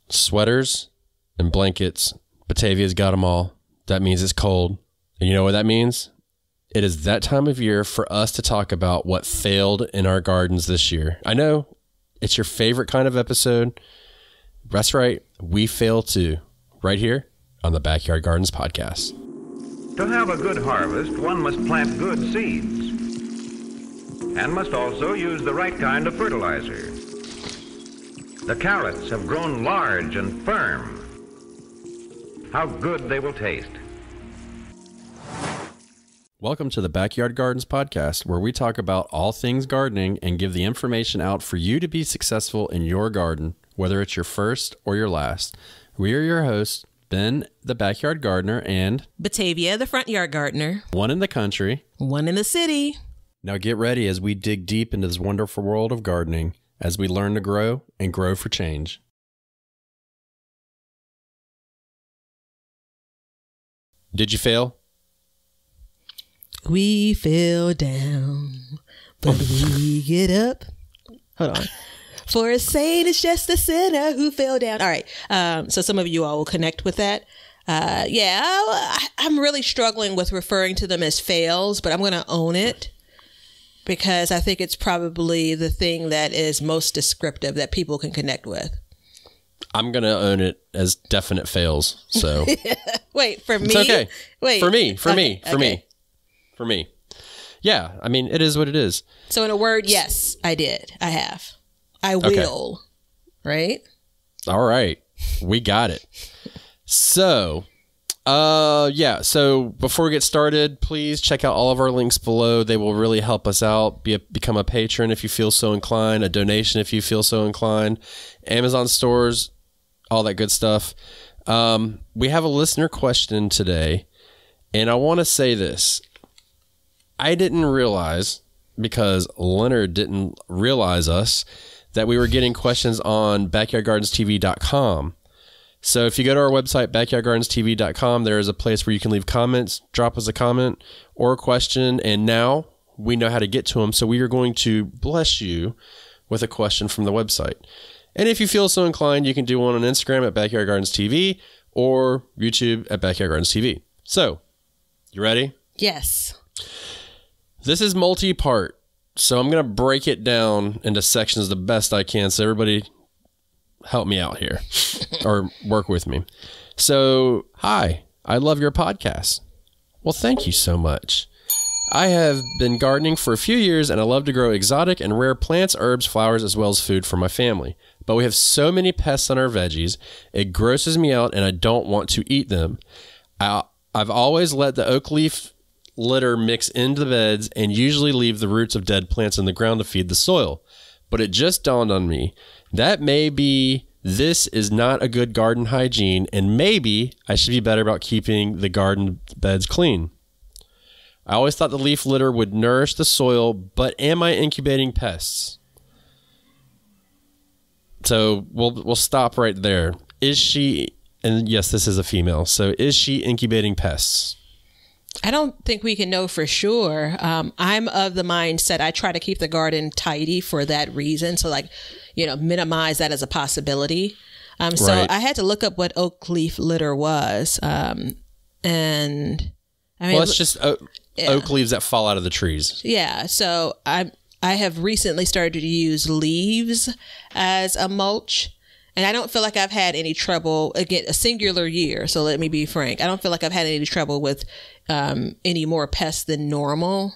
sweaters and blankets. Batavia's got them all. That means it's cold. And you know what that means? It is that time of year for us to talk about what failed in our gardens this year. I know it's your favorite kind of episode. That's right. We fail too. Right here on the Backyard Gardens podcast. To have a good harvest, one must plant good seeds and must also use the right kind of fertilizer. The carrots have grown large and firm. How good they will taste. Welcome to the Backyard Gardens podcast, where we talk about all things gardening and give the information out for you to be successful in your garden, whether it's your first or your last. We are your hosts, Ben, the backyard gardener, and Batavia, the front yard gardener. One in the country, one in the city. Now get ready as we dig deep into this wonderful world of gardening as we learn to grow and grow for change. Did you fail? We fell down, but we get up. Hold on. For a saint is just a sinner who fell down. All right. So some of you all will connect with that. I'm really struggling with referring to them as fails, but I'm going to own it because I think it's probably the thing that is most descriptive that people can connect with. I'm going to own it as definite fails. So wait, for me? It's okay. Wait. For me. Yeah. I mean, it is what it is. So in a word, yes, I did. I have. I will. Okay. Right? All right. We got it. So, So before we get started, please check out all of our links below. They will really help us out. Become a patron if you feel so inclined, a donation if you feel so inclined, Amazon stores, all that good stuff. We have a listener question today, and I want to say this. I didn't realize, because Leonard didn't realize us, that we were getting questions on backyardgardenstv.com. So if you go to our website, backyardgardenstv.com, there is a place where you can leave comments, drop us a comment or a question, and now we know how to get to them. So we are going to bless you with a question from the website. And if you feel so inclined, you can do one on Instagram at Backyard Gardens TV or YouTube at Backyard Gardens TV. So, you ready? Yes. This is multi-part, so I'm going to break it down into sections the best I can. So everybody help me out here or work with me. So, hi, I love your podcast. Well, thank you so much. I have been gardening for a few years and I love to grow exotic and rare plants, herbs, flowers, as well as food for my family. But we have so many pests on our veggies, it grosses me out and I don't want to eat them. I've always let the oak leaf litter mix into the beds and usually leave the roots of dead plants in the ground to feed the soil. But it just dawned on me that maybe this is not a good garden hygiene and maybe I should be better about keeping the garden beds clean. I always thought the leaf litter would nourish the soil, but am I incubating pests? So we'll stop right there. Is she, and yes, this is a female, so is she incubating pests? I don't think we can know for sure. I'm of the mindset I try to keep the garden tidy for that reason. So minimize that as a possibility. So right. I had to look up what oak leaf litter was. And I mean, it's just oak leaves that fall out of the trees. Yeah. So I have recently started to use leaves as a mulch. And I don't feel like I've had any trouble, again, a singular year. So let me be frank. I don't feel like I've had any trouble with any more pests than normal.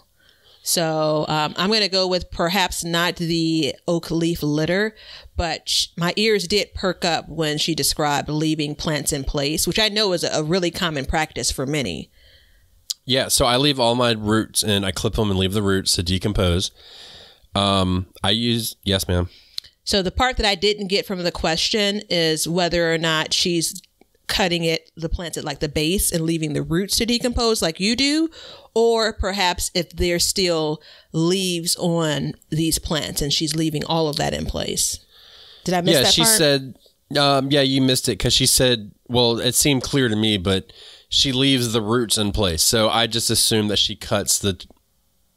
So I'm going to go with perhaps not the oak leaf litter, but my ears did perk up when she described leaving plants in place, which I know is a really common practice for many. Yeah. So I leave all my roots and I clip them and leave the roots to decompose. Yes, ma'am. So the part that I didn't get from the question is whether or not she's cutting the plants at like the base and leaving the roots to decompose like you do, or perhaps if there's still leaves on these plants and she's leaving all of that in place. Did I miss that part? Yeah, she said, you missed it because she said, well, it seemed clear to me, but she leaves the roots in place. So I just assumed that she cuts the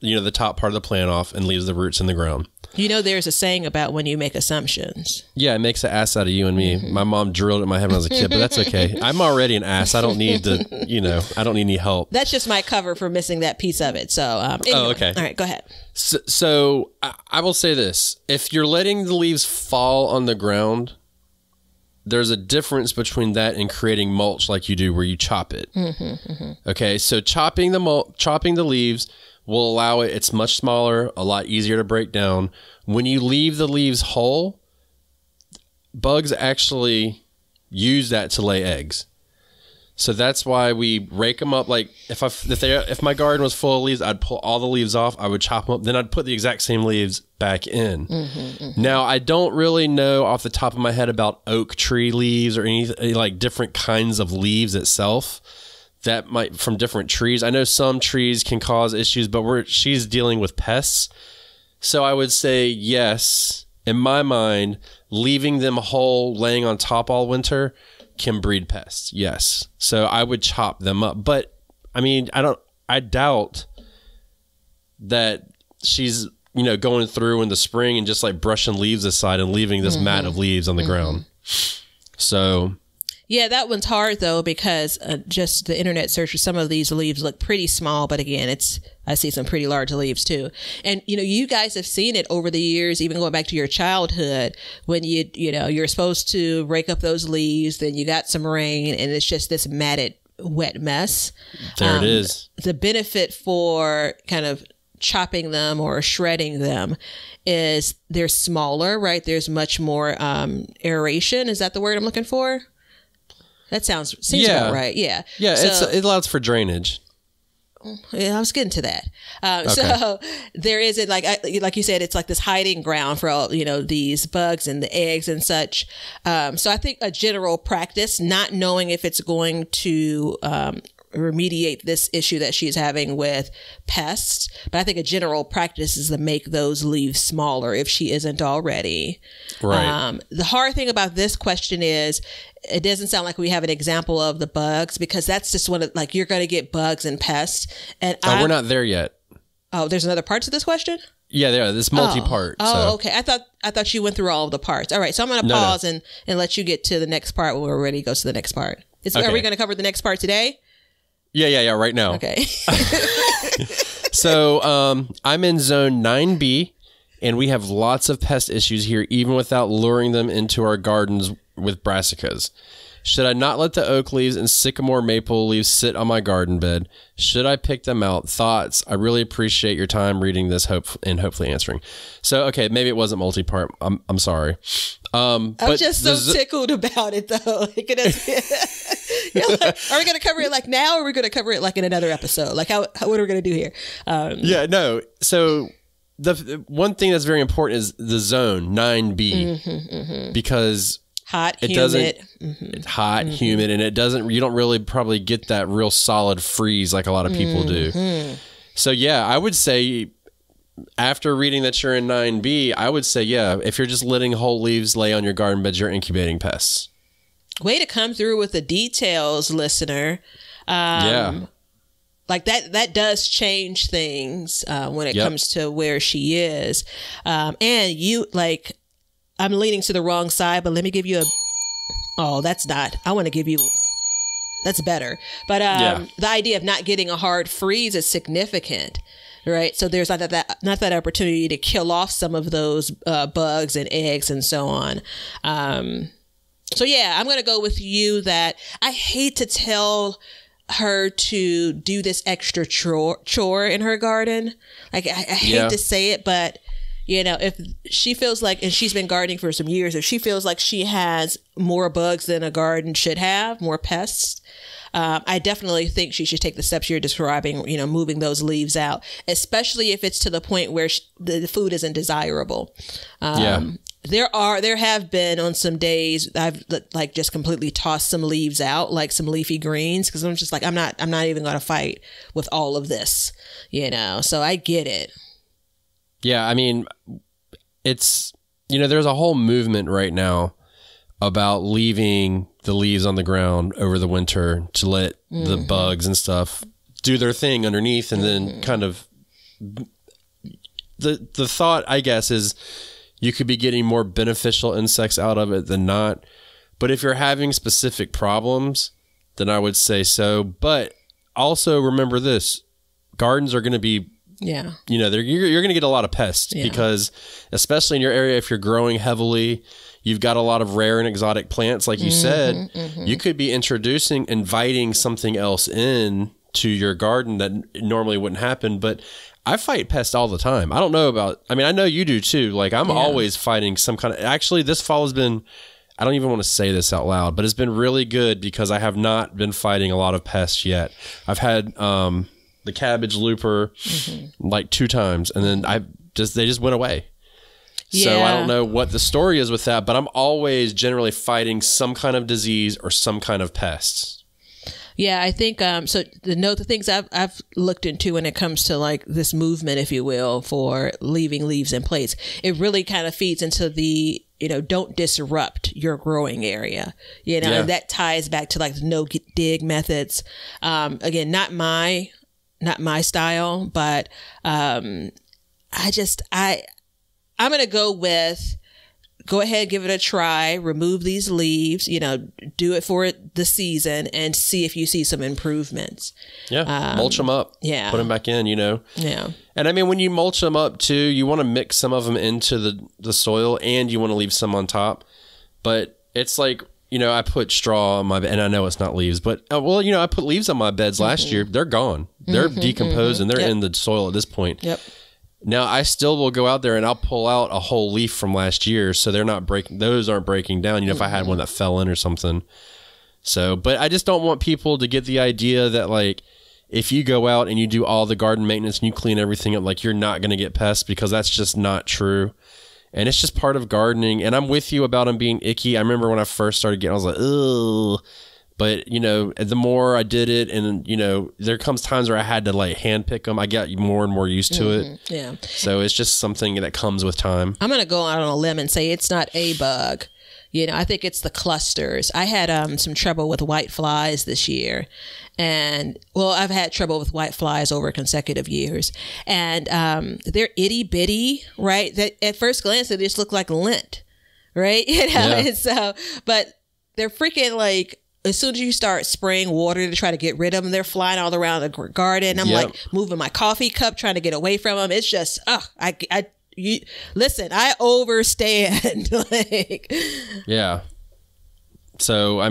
the top part of the plant off and leaves the roots in the ground. There's a saying about when you make assumptions. Yeah, it makes an ass out of you and me. My mom drilled it in my head when I was a kid, but that's okay. I'm already an ass. I don't need to, I don't need any help. That's just my cover for missing that piece of it. So, anyway. Okay. All right, go ahead. So I will say this. If you're letting the leaves fall on the ground, there's a difference between that and creating mulch like you do where you chop it. Okay, so chopping the leaves will allow it. It's much smaller, a lot easier to break down. When you leave the leaves whole, bugs actually use that to lay eggs. So that's why we rake them up. Like if my garden was full of leaves, I'd pull all the leaves off. I would chop them up. Then I'd put the exact same leaves back in. Now, I don't really know off the top of my head about oak tree leaves or anything like different kinds of leaves itself. That might from different trees. I know some trees can cause issues, but she's dealing with pests. So I would say yes, in my mind, leaving them whole, laying on top all winter can breed pests. Yes. So I would chop them up. But I mean, I doubt that she's, going through in the spring and just like brushing leaves aside and leaving this mat of leaves on the ground. So yeah, that one's hard though, because just the internet search for some of these leaves look pretty small. But again, I see some pretty large leaves too. And, you guys have seen it over the years, even going back to your childhood when you're supposed to rake up those leaves, then you got some rain and it's just this matted, wet mess. There it is. The benefit for kind of chopping them or shredding them is they're smaller, right? There's much more aeration. Is that the word I'm looking for? That seems about right. Yeah. Yeah. It allows for drainage. Yeah, I was getting to that. So there isn't like you said, it's like this hiding ground for all, these bugs and the eggs and such. So I think a general practice, not knowing if it's going to, remediate this issue that she's having with pests, but I think a general practice is to make those leaves smaller if she isn't already. Right. The hard thing about this question is it doesn't sound like we have an example of the bugs, because that's just one of you're going to get bugs and pests. And we're not there yet. Oh, there's another part to this question? Yeah, there. This multi-part. Okay. I thought you went through all of the parts. All right. So I'm going to pause and let you get to the next part when we're ready to go to the next part. Are we going to cover the next part today? Yeah, right now. Okay. So I'm in zone 9B, and we have lots of pest issues here, even without luring them into our gardens with brassicas. Should I not let the oak leaves and sycamore maple leaves sit on my garden bed? Should I pick them out? Thoughts? I really appreciate your time reading this and hopefully answering. So, okay, maybe it wasn't multi-part. I'm sorry. I'm just so tickled about it, though. Are we going to cover it now, or are we going to cover it in another episode? What are we going to do here? Yeah, no. So the one thing that's very important is the zone 9B, because hot, humid. It's hot, humid, and you don't really probably get that real solid freeze like a lot of people do. So yeah, I would say after reading that you're in 9B, I would say, yeah, if you're just letting whole leaves lay on your garden beds, you're incubating pests. Way to come through with the details, listener. Yeah. That does change things when it comes to where she is. And you, I'm leaning to the wrong side, but let me give you that's better. But the idea of not getting a hard freeze is significant. Right. So there's not that opportunity to kill off some of those bugs and eggs and so on. So yeah, I'm going to go with you that I hate to tell her to do this extra chore in her garden. I hate to say it, but if she feels like, and she's been gardening for some years, if she feels like she has more bugs than a garden should have, more pests, I definitely think she should take the steps you're describing, moving those leaves out, especially if it's to the point where the food isn't desirable. There have been on some days I've just completely tossed some leaves out, like some leafy greens, because I'm just I'm not even going to fight with all of this, so I get it. Yeah. I mean, it's, there's a whole movement right now about leaving the leaves on the ground over the winter to let the bugs and stuff do their thing underneath and then kind of the thought, I guess, is you could be getting more beneficial insects out of it than not. But if you're having specific problems, then I would say so. But also remember this, gardens are going to be, you're going to get a lot of pests because especially in your area, if you're growing heavily, you've got a lot of rare and exotic plants. Like you said, you could be inviting something else in to your garden that normally wouldn't happen. But I fight pests all the time. I don't know I know you do too. Like I'm always fighting some kind of, actually this fall has been, I don't even want to say this out loud, but it's been really good because I have not been fighting a lot of pests yet. I've had, the cabbage looper like 2 times and then they just went away. So I don't know what the story is with that, but I'm always generally fighting some kind of disease or some kind of pests. Yeah, I think so. The things I've looked into when it comes to like this movement, if you will, for leaving leaves in place, it really kind of feeds into the don't disrupt your growing area. And that ties back to like the no dig methods. Again, not my style, but I'm going to go ahead, give it a try, remove these leaves, do it for the season and see if you see some improvements. Yeah. Mulch them up. Yeah. Put them back in, Yeah. And I mean, when you mulch them up too, you want to mix some of them into the soil and you want to leave some on top. But it's like, I put straw on my bed, and I know it's not leaves, but I put leaves on my beds last year. They're gone. They're decomposed and they're in the soil at this point. Yep. Now I still will go out there and I'll pull out a whole leaf from last year, so they're not breaking. Those aren't breaking down. If I had one that fell in or something. So, but I just don't want people to get the idea that like if you go out and you do all the garden maintenance and you clean everything up, like you're not going to get pests, because that's just not true. And it's just part of gardening. And I'm with you about them being icky. I remember when I first started getting, I was like, ugh. But, the more I did it and, there comes times where I had to like hand pick them. I got more and more used to it. Yeah. So it's just something that comes with time. I'm going to go out on a limb and say it's not a bug. I think it's the clusters. I had some trouble with white flies this year. And I've had trouble with white flies over consecutive years. And they're itty bitty, right? That at first glance, they just look like lint, right? And so, but they're freaking like, as soon as you start spraying water to try to get rid of them, they're flying all around the garden. I'm like moving my coffee cup, trying to get away from them. It's just, listen, I overstand. Yeah. So, I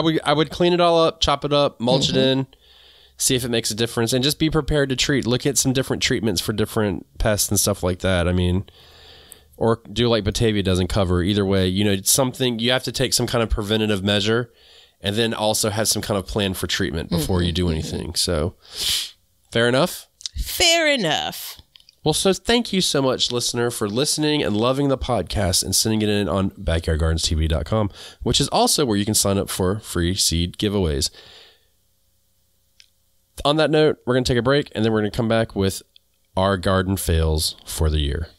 would clean it all up, chop it up, mulch it in, see if it makes a difference, and just be prepared to treat. Look at some different treatments for different pests and stuff like that. Or do like Batavia does and cover. Either way, it's something you have to take some kind of preventative measure and then also have some kind of plan for treatment before you do anything. So fair enough? Fair enough. Well, so thank you so much, listener, for listening and loving the podcast and sending it in on backyardgardenstv.com, which is also where you can sign up for free seed giveaways. On that note, we're going to take a break and then we're going to come back with our garden fails for the year.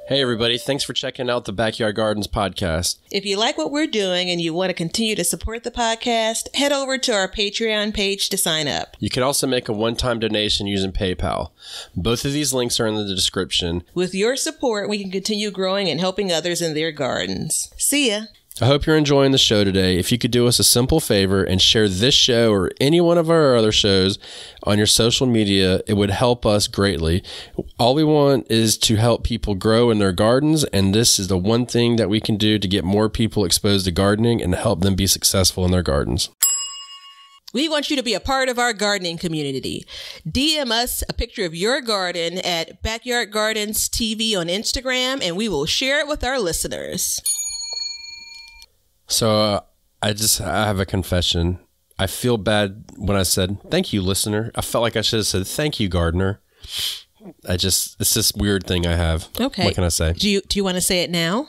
Hey everybody, thanks for checking out the Backyard Gardens podcast. If you like what we're doing and you want to continue to support the podcast, head over to our Patreon page to sign up. You can also make a one-time donation using PayPal. Both of these links are in the description. With your support, we can continue growing and helping others in their gardens. See ya. I hope you're enjoying the show today. If you could do us a simple favor and share this show or any one of our other shows on your social media, it would help us greatly. All we want is to help people grow in their gardens, and this is the one thing that we can do to get more people exposed to gardening and help them be successful in their gardens. We want you to be a part of our gardening community. DM us a picture of your garden at Backyard Gardens TV on Instagram, and we will share it with our listeners. So I have a confession. I feel bad when I said, thank you, listener. I felt like I should have said, thank you, gardener. It's this weird thing I have. Okay. What can I say? Do you want to say it now?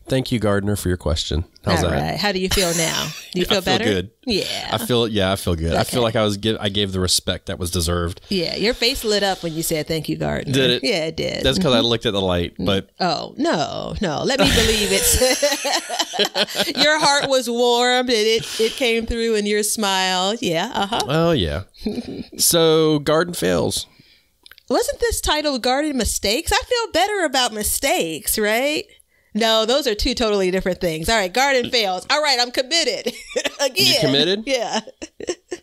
Thank you, Gardner, for your question. How's All that? right. How do you feel now? Do you feel I feel better? good. Yeah. I feel good. Okay. I feel like I gave the respect that was deserved. Yeah. Your face lit up when you said thank you, Gardner. Did it? Yeah, it did. That's because I looked at the light, but Oh, no. Let me believe it. Your heart was warmed and it came through in your smile. Yeah. Uh-huh. oh yeah. So garden fails. Wasn't this titled Garden Mistakes? I feel better about mistakes, right? No, those are two totally different things. All right, garden fails. All right, I'm committed. Again. You committed? Yeah.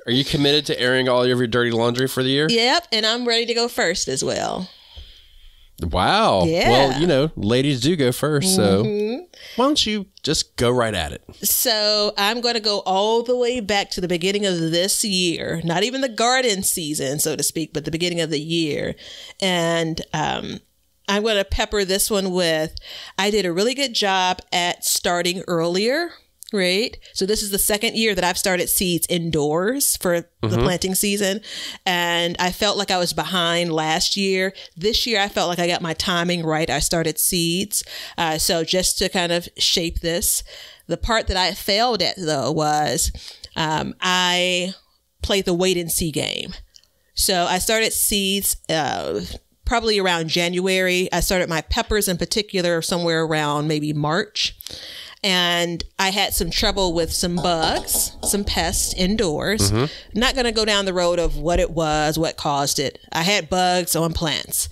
Are you committed to airing all of your dirty laundry for the year? Yep, and I'm ready to go first as well. Wow. Yeah. Well, ladies do go first, so why don't you just go right at it? So I'm going to go all the way back to the beginning of this year, not even the garden season, so to speak, but the beginning of the year. And I'm going to pepper this one with, I did a really good job at starting earlier. Right. So this is the second year that I've started seeds indoors for the planting season. And I felt like I was behind last year. This year, I felt like I got my timing right. I started seeds. So just to kind of shape this, the part that I failed at, though, was I played the wait and see game. So I started seeds probably around January. I started my peppers in particular somewhere around maybe March. And I had some trouble with some bugs, some pests indoors. Not going to go down the road of what it was, what caused it. I had bugs on plants.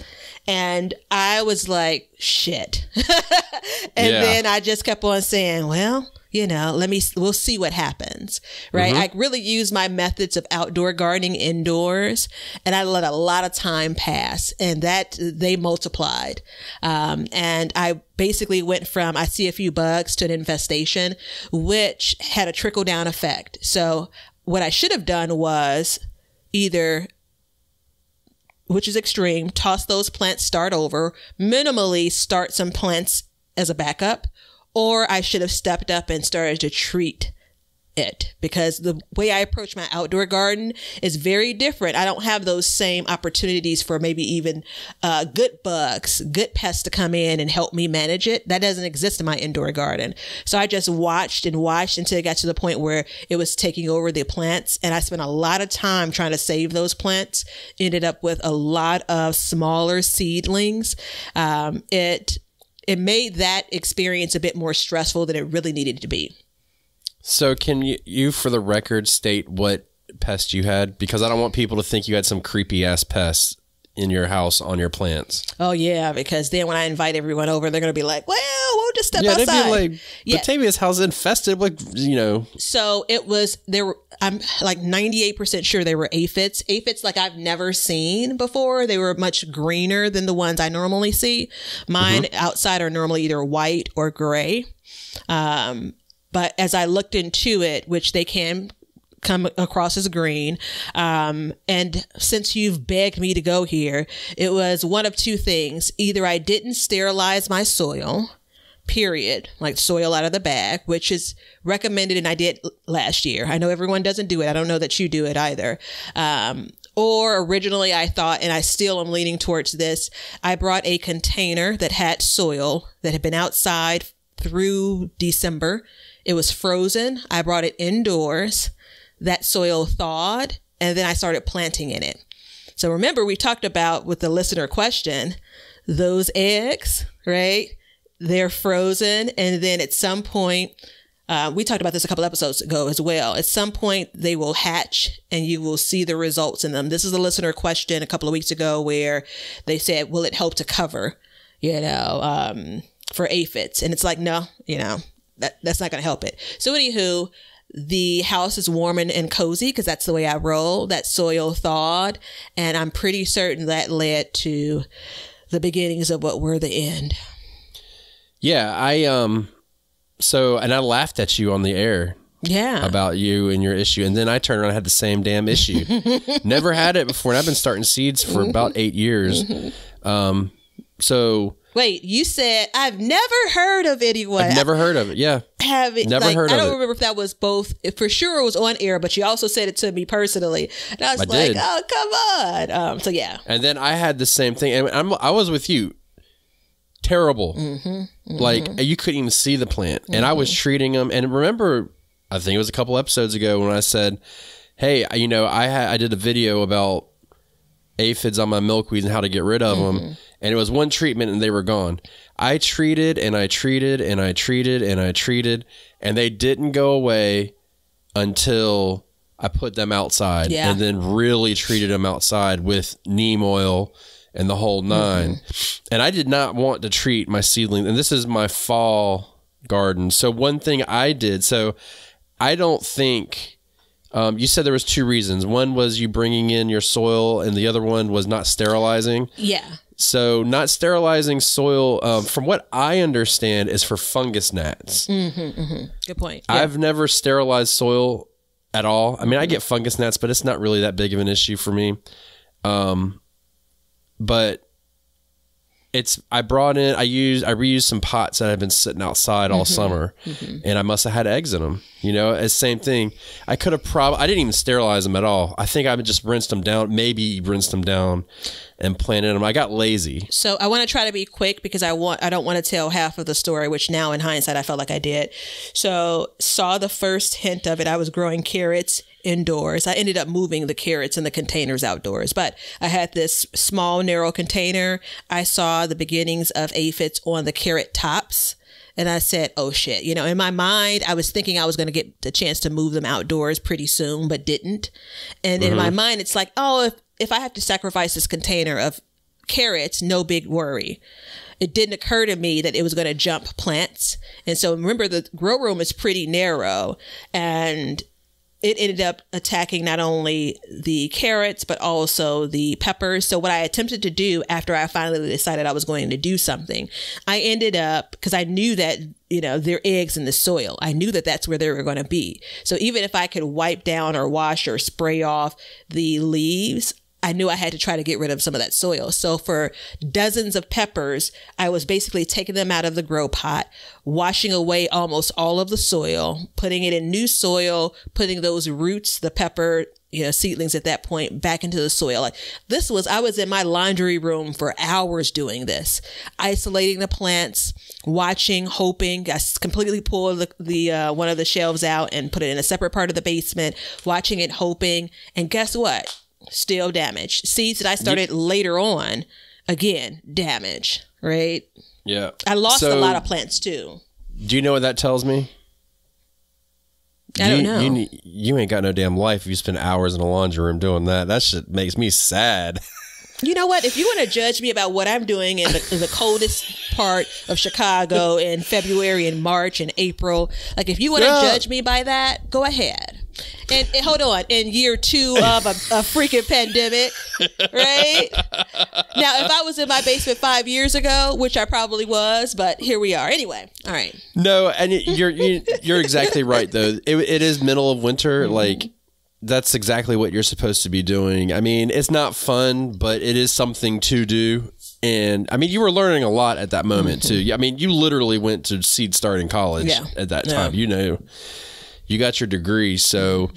And I was like, shit. And then I just kept on saying, well, we'll see what happens. Right. I really used my methods of outdoor gardening indoors, and I let a lot of time pass, and that they multiplied. And I basically went from, I see a few bugs to an infestation, which had a trickle down effect. So what I should have done was either, which is extreme, toss those plants, start over, minimally start some plants as a backup, or I should have stepped up and started to treat it, because the way I approach my outdoor garden is very different. I don't have those same opportunities for maybe even good bugs, good pests to come in and help me manage it. That doesn't exist in my indoor garden. So I just watched and watched until it got to the point where it was taking over the plants. And I spent a lot of time trying to save those plants. Ended up with a lot of smaller seedlings. It made that experience a bit more stressful than it really needed to be. So can you, for the record, state what pest you had? Because I don't want people to think you had some creepy ass pests in your house on your plants. Oh, yeah, because then when I invite everyone over, they're going to be like, well, we'll just step outside. They'd be like, Batavia's house is infested with, So I'm like 98% sure they were aphids. Aphids like I've never seen before. They were much greener than the ones I normally see. Mine outside are normally either white or gray. But as I looked into it, which they can come across as green. And since you've begged me to go here, it was one of two things. Either I didn't sterilize my soil, period, like soil out of the bag, which is recommended, and I did last year. I know everyone doesn't do it. I don't know that you do it either. Or originally I thought, and I still am leaning towards this, I brought a container that had soil that had been outside through December. It was frozen. I brought it indoors. That soil thawed, and then I started planting in it. So remember, we talked about with the listener question, those eggs, right? They're frozen. And then at some point, we talked about this a couple episodes ago as well. At some point, they will hatch and you will see the results in them. This is a listener question a couple of weeks ago where they said, will it help to cover, for aphids? And it's like, no, that's not going to help it. So anywho, the house is warm and cozy because that's the way I roll. That soil thawed, and I'm pretty certain that led to the beginnings of what were the end. Yeah, and I laughed at you on the air. Yeah. About you and your issue. And then I turned around and had the same damn issue. Never had it before. And I've been starting seeds for about 8 years. Wait, you said I've never heard of anyone. I've never heard of it. Yeah. Never heard of it. I don't remember if that was both. For sure it was on air, but you also said it to me personally. And I was like, oh, come on. So yeah. And then I had the same thing. And I was with you. terrible. Like you couldn't even see the plant. And I was treating them. And remember, I think it was a couple episodes ago when I said, hey, you know, I did a video about aphids on my milkweeds and how to get rid of them. And it was one treatment and they were gone. I treated and I treated and I treated and I treated, and they didn't go away until I put them outside and then really treated them outside with neem oil and the whole nine. And I did not want to treat my seedlings. And this is my fall garden. So one thing I did, so I don't think, you said there was two reasons. One was you bringing in your soil and the other one was not sterilizing. Yeah. So not sterilizing soil, from what I understand, is for fungus gnats. Good point. Yeah. I've never sterilized soil at all. I mean, I get fungus gnats, but it's not really that big of an issue for me. But I reused some pots that have been sitting outside all summer, and I must have had eggs in them. You know, it's the same thing. I could have I didn't even sterilize them at all. I think I just rinsed them down, maybe rinsed them down and planted them. I got lazy. So I want to try to be quick because I don't want to tell half of the story, which now in hindsight, I felt like I did. So saw the first hint of it. I was growing carrots indoors. I ended up moving the carrots and the containers outdoors, but I had this small, narrow container. I saw the beginnings of aphids on the carrot tops. And I said, oh shit, you know, in my mind, I was thinking I was going to get the chance to move them outdoors pretty soon, but didn't. And in my mind, it's like, oh, if I have to sacrifice this container of carrots, no big worry. It didn't occur to me that it was going to jump plants. And so remember, the grow room is pretty narrow, and it ended up attacking not only the carrots, but also the peppers. So what I attempted to do after I finally decided I was going to do something, I ended up, because I knew that, you know, there are eggs in the soil. I knew that that's where they were going to be. So even if I could wipe down or wash or spray off the leaves, I knew I had to try to get rid of some of that soil. So for dozens of peppers, I was basically taking them out of the grow pot, washing away almost all of the soil, putting it in new soil, putting those roots, the pepper, you know, seedlings at that point back into the soil. Like I was in my laundry room for hours doing this, isolating the plants, watching, hoping. I completely pulled the one of the shelves out and put it in a separate part of the basement, watching it, hoping. And guess what? Still damaged. Seeds that I started later on, again, damage, right? Yeah. I lost a lot of plants too. Do you know what that tells me? I don't know. You ain't got no damn life if you spend hours in a laundry room doing that. That shit makes me sad. You know what? If you want to judge me about what I'm doing in the coldest part of Chicago in February and March and April, like if you want to judge me by that, go ahead. And hold on, in year 2 of a freaking pandemic, right? Now, if I was in my basement 5 years ago, which I probably was, but here we are. Anyway, all right. No, and you're exactly right, though. It is middle of winter, like... That's exactly what you're supposed to be doing. I mean, it's not fun, but it is something to do. And I mean, you were learning a lot at that moment too. I mean, you literally went to seed starting college at that time. You know, you got your degree. So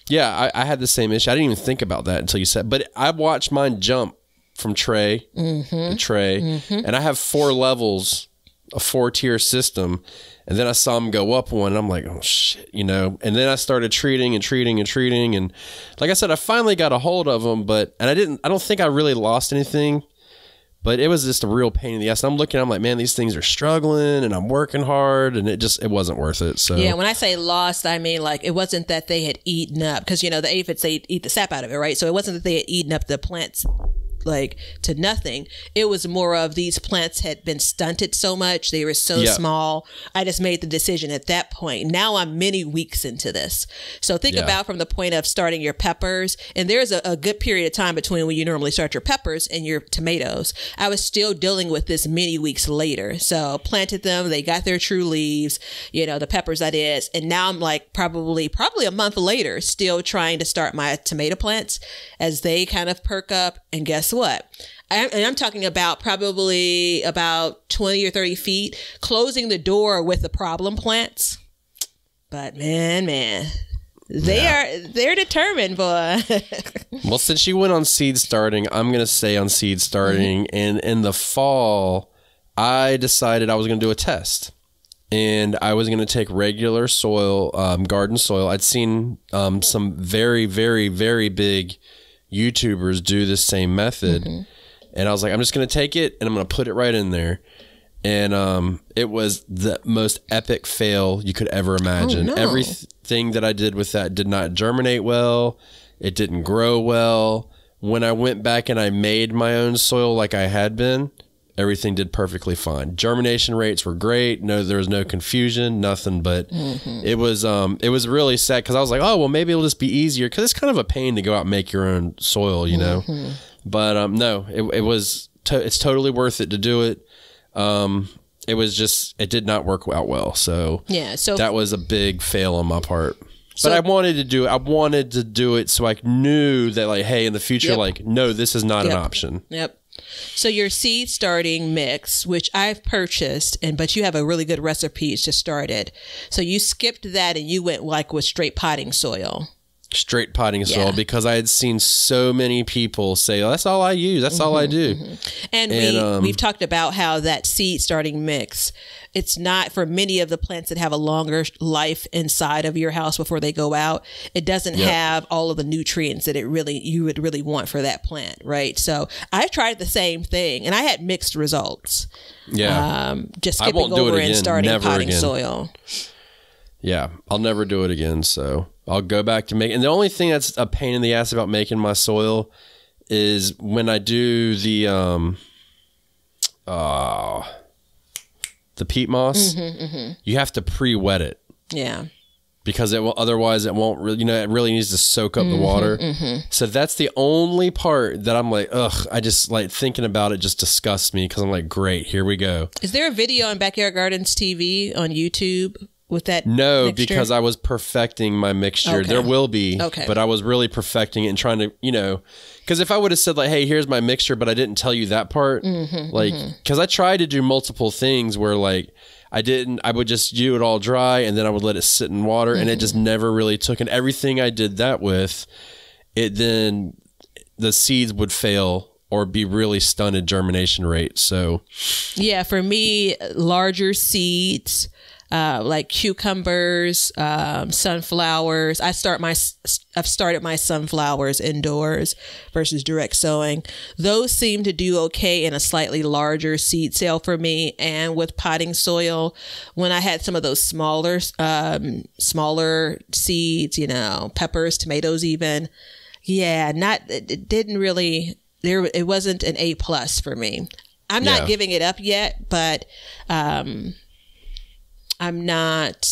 yeah, I had the same issue. I didn't even think about that until you said, but I watched mine jump from tray to tray. And I have 4 levels, a 4-tier system. And then I saw them go up one, and I'm like, oh, shit, you know. And then I started treating. And like I said, I finally got a hold of them, I don't think I really lost anything, but it was just a real pain in the ass. And I'm looking, I'm like, man, these things are struggling, and I'm working hard, and it wasn't worth it. So yeah, when I say lost, I mean, like, it wasn't that they had eaten up, because, you know, the aphids, they eat the sap out of it, right? So it wasn't that they had eaten up the plants like to nothing. It was more of these plants had been stunted so much, they were so small. I just made the decision at that point. Now I'm many weeks into this, so think about from the point of starting your peppers, and there's a good period of time between when you normally start your peppers and your tomatoes. I was still dealing with this many weeks later. So planted them, they got their true leaves, you know, the peppers that is, and now I'm like probably a month later still trying to start my tomato plants as they kind of perk up. And guess what? I'm talking about probably about 20 or 30 feet, closing the door with the problem plants. But man, they're determined, boy. Well, since you went on seed starting, I'm going to stay on seed starting. And in the fall, I decided I was going to do a test. And I was going to take regular soil, garden soil. I'd seen some very, very, very big YouTubers do the same method. And I was like, I'm just going to take it and I'm going to put it right in there. And it was the most epic fail you could ever imagine. Oh, no. Everything that I did with that did not germinate well. It didn't grow well. When I went back and I made my own soil like I had been, everything did perfectly fine. Germination rates were great. No, there was no confusion, nothing. But it was really sad because I was like, oh, well, maybe it'll just be easier because it's kind of a pain to go out and make your own soil, you know. But no, it's totally worth it to do it. It was just, it did not work out well. So yeah, so that was a big fail on my part. But I wanted to do it. I wanted to do it so I knew that, like, hey, in the future, like, no, this is not an option. Yep. So your seed starting mix, which I've purchased, but you have a really good recipe to start it. So you skipped that and you went like with straight potting soil. Straight potting soil, because I had seen so many people say, oh, that's all I use. That's all I do. And we've talked about how that seed starting mix, it's not for many of the plants that have a longer life inside of your house before they go out. It doesn't have all of the nutrients that you would really want for that plant, right? So I tried the same thing and I had mixed results. Yeah. Just skipping over and starting potting soil. Yeah, I'll never do it again. So I'll go back to and the only thing that's a pain in the ass about making my soil is when I do the peat moss, you have to pre-wet it. Yeah. Because otherwise it won't really, it really needs to soak up the water. So that's the only part that I'm like, ugh, I just like thinking about it just disgusts me because I'm like, great, here we go. Is there a video on Backyard Gardens TV on YouTube with that? No, mixture? Because I was perfecting my mixture. Okay. There will be, but I was really perfecting it and trying to, because if I would have said like, hey, here's my mixture, but I didn't tell you that part, because I tried to do multiple things where like, I would just do it all dry and then I would let it sit in water and it just never really took. And everything I did that with, then the seeds would fail or be really stunted germination rate. So yeah, for me, larger seeds, like cucumbers, sunflowers. I've started my sunflowers indoors versus direct sowing. Those seem to do okay in a slightly larger seed sale for me. And with potting soil, when I had some of those smaller seeds, peppers, tomatoes, even, it didn't really. It wasn't an A+ for me. I'm not giving it up yet, but I'm not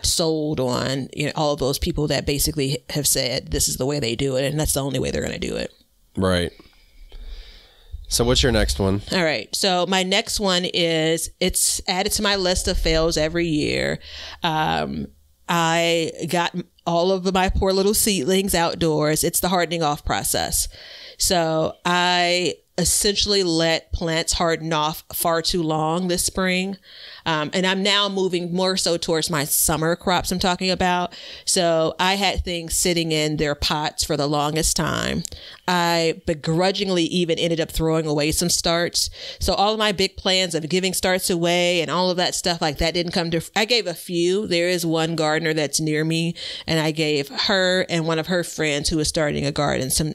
sold on all of those people that basically have said this is the way they do it and that's the only way they're going to do it. Right. So what's your next one? All right. So my next one it's added to my list of fails every year. I got all of my poor little seedlings outdoors. It's the hardening off process. So I essentially let plants harden off far too long this spring. And I'm now moving more so towards my summer crops I'm talking about. So I had things sitting in their pots for the longest time. I begrudgingly even ended up throwing away some starts. So all of my big plans of giving starts away and all of that stuff like that didn't come to, I gave a few. There is one gardener that's near me and I gave her and one of her friends who was starting a garden some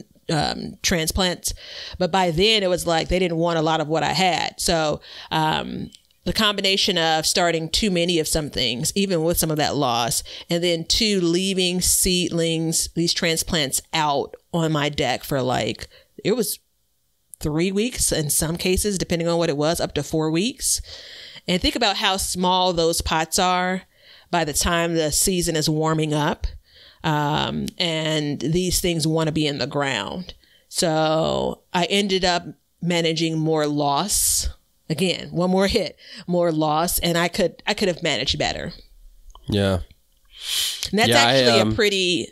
transplants, but by then it was like they didn't want a lot of what I had. So the combination of starting too many of some things, even with some of that loss, and then leaving seedlings, these transplants out on my deck for it was 3 weeks in some cases, depending on what it was, up to 4 weeks. And think about how small those pots are by the time the season is warming up. And these things want to be in the ground. So I ended up managing more loss. Again, one more hit, more loss. And I could have managed better. Yeah. And that's actually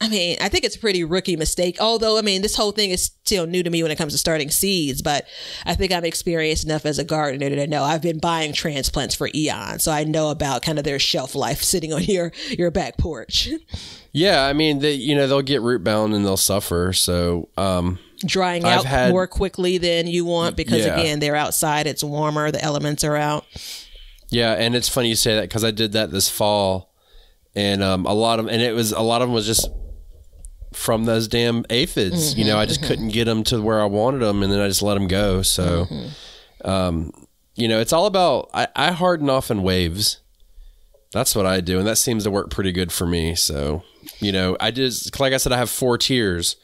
I think it's a pretty rookie mistake. Although, this whole thing is still new to me when it comes to starting seeds, but I think I'm experienced enough as a gardener to know I've been buying transplants for eons. So I know about kind of their shelf life sitting on your back porch. Yeah. They'll get root bound and they'll suffer. So, drying out more quickly than you want because, again, they're outside. It's warmer. The elements are out. Yeah, and it's funny you say that because I did that this fall, and a lot of them was just from those damn aphids. Mm-hmm, you know, I just couldn't get them to where I wanted them, and then I just let them go. So, you know, it's all about I harden off in waves. That's what I do, and that seems to work pretty good for me. So, you know, like I said, I have 4 tiers.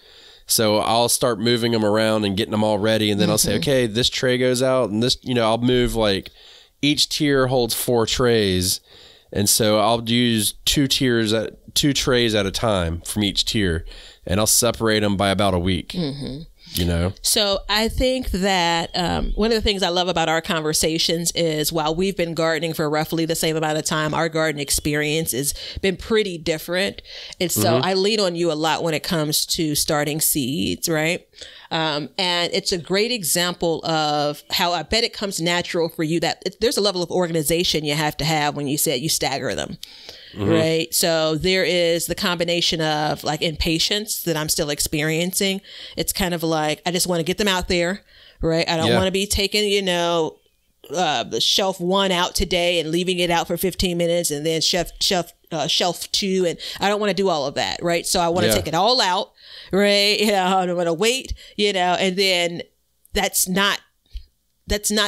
So I'll start moving them around and getting them all ready, and then I'll say, okay, this tray goes out, and this, you know, I'll move like each tier holds 4 trays, and so I'll use 2 trays at a time from each tier, and I'll separate them by about a week. You know? So I think that one of the things I love about our conversations is while we've been gardening for roughly the same amount of time, our garden experience has been pretty different. And so I lean on you a lot when it comes to starting seeds, right? And it's a great example of how I bet it comes natural for you that there's a level of organization you have to have when you said you stagger them. Right. So there is the combination of like impatience that I'm still experiencing. It's kind of like, I just want to get them out there. Right. I don't want to be taking, you know, the shelf 1 out today and leaving it out for 15 minutes and then shelf 2. And I don't want to do all of that. Right. So I want to take it all out. Right. You know, I don't want to wait, you know, and then that's not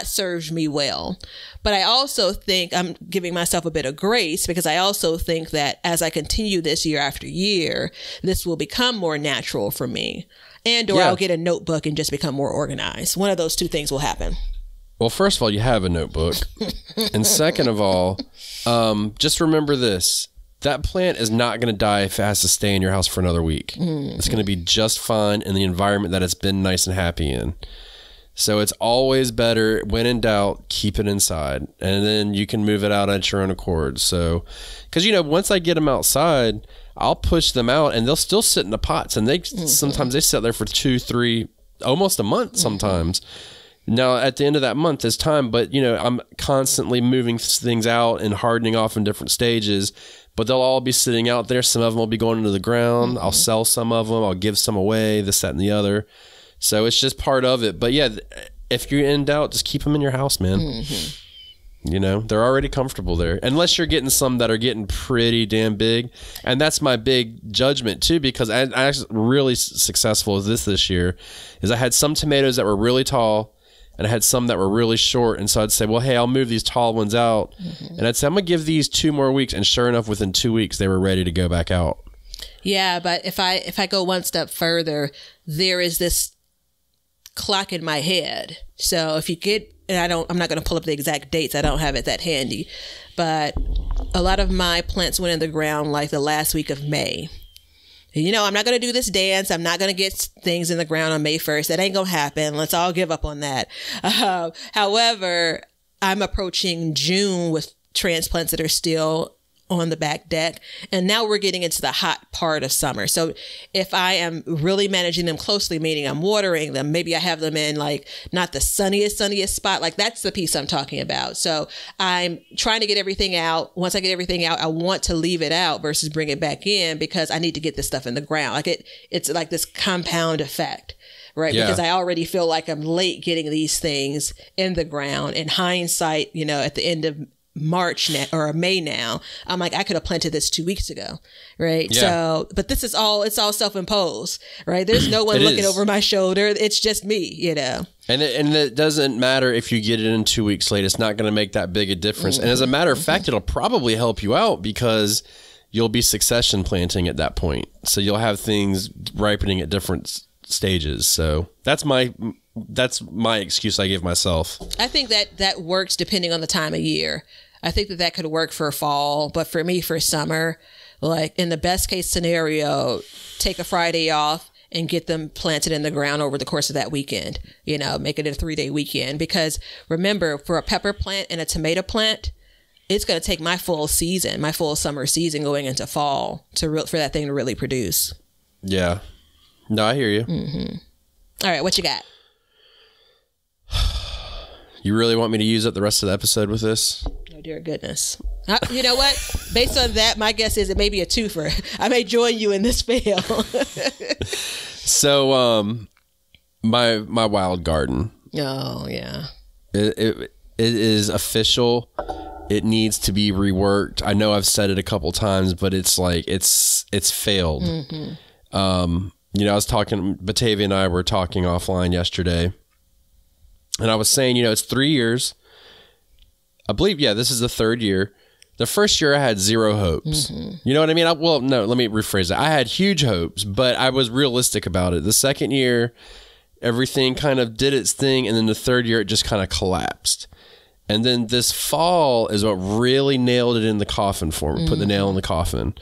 served me well. But I also think I'm giving myself a bit of grace because I also think that as I continue this year after year, this will become more natural for me. Or I'll get a notebook and just become more organized. One of those 2 things will happen. Well, first of all, you have a notebook. And second of all, just remember this. That plant is not going to die if it has to stay in your house for another week. It's going to be just fine in the environment that it's been nice and happy in. So it's always better, when in doubt, keep it inside. And then you can move it out at your own accord. So, because, you know, once I get them outside, I'll push them out and they'll still sit in the pots. And sometimes they sit there for 2, 3, almost a month sometimes. Now, at the end of that month is time. But, you know, I'm constantly moving things out and hardening off in different stages. But they'll all be sitting out there. Some of them will be going into the ground. I'll sell some of them. I'll give some away, this, that, and the other. So it's just part of it. But yeah, if you're in doubt, just keep them in your house, man. You know, they're already comfortable there. Unless you're getting some that are getting pretty damn big. And that's my big judgment too, because I was really successful with this year, is I had some tomatoes that were really tall and I had some that were really short. And so I'd say, well, hey, I'll move these tall ones out. And I'd say, I'm going to give these 2 more weeks. And sure enough, within 2 weeks, they were ready to go back out. Yeah, but if I go one step further, there is this clock in my head. So if you get, and I'm not going to pull up the exact dates. I don't have it that handy, but a lot of my plants went in the ground like the last week of May. You know, I'm not going to do this dance. I'm not going to get things in the ground on May 1st. That ain't going to happen. Let's all give up on that. However, I'm approaching June with transplants that are still on the back deck. And now we're getting into the hot part of summer. So if I am really managing them closely, meaning I'm watering them, maybe I have them in like not the sunniest spot. Like that's the piece I'm talking about. So I'm trying to get everything out. Once I get everything out, I want to leave it out versus bring it back in because I need to get this stuff in the ground. Like it's like this compound effect. Right. Yeah. Because I already feel like I'm late getting these things in the ground. In hindsight, you know, at the end of March now, or May now, I'm like, I could have planted this 2 weeks ago. Right. Yeah. So, but this is all, it's all self-imposed, right? There's no one looking over my shoulder. It's just me, you know? And it doesn't matter if you get it in 2 weeks late, it's not going to make that big a difference. And as a matter of fact, it'll probably help you out because you'll be succession planting at that point. So you'll have things ripening at different stages. So that's my excuse I give myself. I think that works depending on the time of year. I think that could work for fall, but for me, for summer, like in the best case scenario, take a Friday off and get them planted in the ground over the course of that weekend, you know, make it a 3-day weekend. Because remember, for a pepper plant and a tomato plant, it's going to take my full summer season going into fall for that thing to really produce. Yeah. No, I hear you. Mm-hmm. All right. What you got? You really want me to use up the rest of the episode with this? Oh, dear goodness. You know what? Based on that, my guess is it may be a twofer. I may join you in this fail. So, My wild garden. Oh, yeah. It is official. It needs to be reworked. I know I've said it a couple times, but it's like it's failed. You know, I was talking, Batavia and I were talking offline yesterday, and I was saying, you know, it's 3 years. I believe, yeah, this is the third year. The first year I had zero hopes. You know what I mean? Well, no, let me rephrase that. I had huge hopes, but I was realistic about it. The second year, everything kind of did its thing, and then the third year, it just kind of collapsed. And then this fall is what really nailed it in the coffin for me, put the nail in the coffin.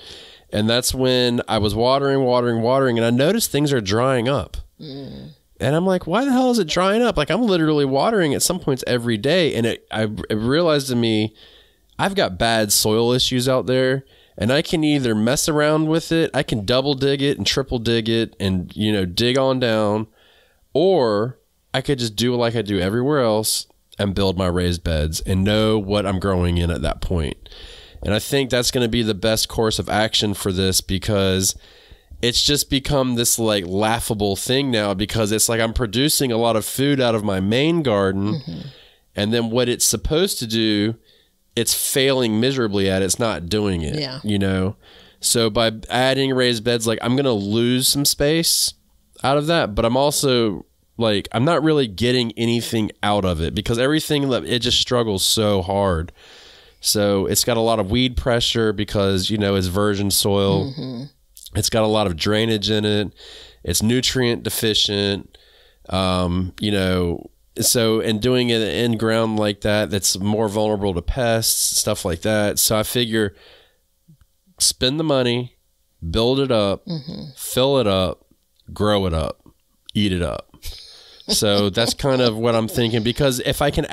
And that's when I was watering, and I noticed things are drying up. And I'm like, why the hell is it drying up? Like, I'm literally watering at some points every day. And it realized to me, I've got bad soil issues out there, and I can either mess around with it, I can double dig it and triple dig it and, you know, dig on down, or I could just do like I do everywhere else and build my raised beds and know what I'm growing in at that point. And I think that's going to be the best course of action for this, because it's just become this like laughable thing now, because it's like I'm producing a lot of food out of my main garden, and then what it's supposed to do, it's failing miserably at it. It's not doing it, you know? So by adding raised beds, like, I'm going to lose some space out of that, but I'm also like, I'm not really getting anything out of it, because everything, it just struggles so hard. So it's got a lot of weed pressure because, you know, it's virgin soil. It's got a lot of drainage in it. It's nutrient deficient. You know, so, and doing it in ground like that, that's more vulnerable to pests, stuff like that. So I figure, spend the money, build it up, fill it up, grow it up, eat it up. So that's kind of what I'm thinking, because if I can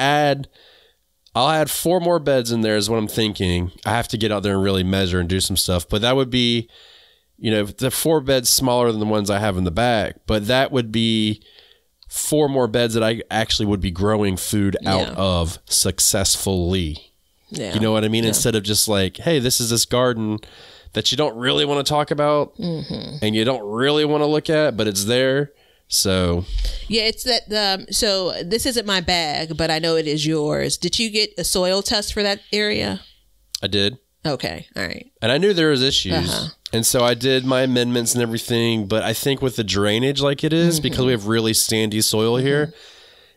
I'll add 4 more beds in there is what I'm thinking. I have to get out there and really measure and do some stuff, but that would be, you know, the 4 beds smaller than the ones I have in the back, but that would be 4 more beds that I actually would be growing food out of successfully. You know what I mean? Instead of just like, hey, this is this garden that you don't really want to talk about and you don't really want to look at, but it's there. So yeah, it's that. So this isn't my bag, but I know it is yours. Did you get a soil test for that area? I did. Okay. All right. And I knew there was issues. And so I did my amendments and everything, but I think with the drainage like it is, because we have really sandy soil here,